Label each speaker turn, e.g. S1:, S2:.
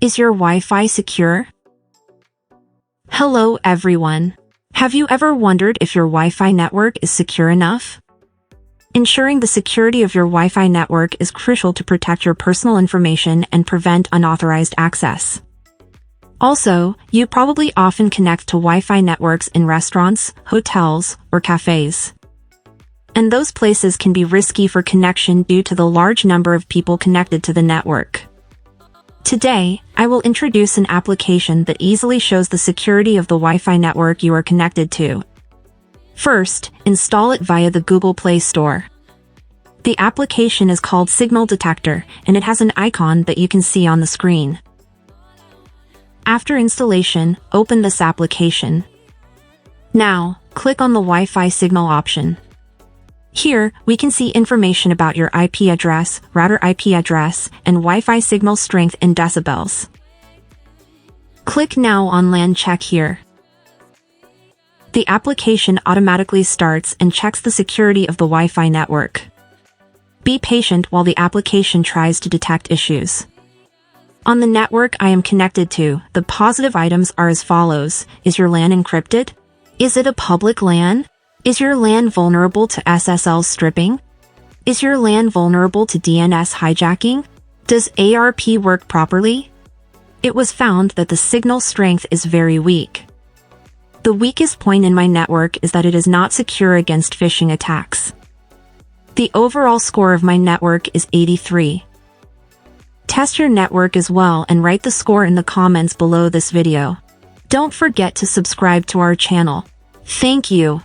S1: Is your Wi-Fi secure? Hello everyone. Have you ever wondered if your Wi-Fi network is secure enough? Ensuring the security of your Wi-Fi network is crucial to protect your personal information and prevent unauthorized access. Also, you probably often connect to Wi-Fi networks in restaurants, hotels, or cafes. And those places can be risky for connection due to the large number of people connected to the network. Today, I will introduce an application that easily shows the security of the Wi-Fi network you are connected to. First, install it via the Google Play Store. The application is called Signal Detector, and it has an icon that you can see on the screen. After installation, open this application. Now, click on the Wi-Fi signal option. Here, we can see information about your IP address, router IP address, and Wi-Fi signal strength in decibels. Click now on LAN check here. The application automatically starts and checks the security of the Wi-Fi network. Be patient while the application tries to detect issues. On the network I am connected to, the positive items are as follows. Is your LAN encrypted? Is it a public LAN? Is your LAN vulnerable to SSL stripping? Is your LAN vulnerable to DNS hijacking? Does ARP work properly? It was found that the signal strength is very weak. The weakest point in my network is that it is not secure against phishing attacks. The overall score of my network is 83. Test your network as well and write the score in the comments below this video. Don't forget to subscribe to our channel. Thank you.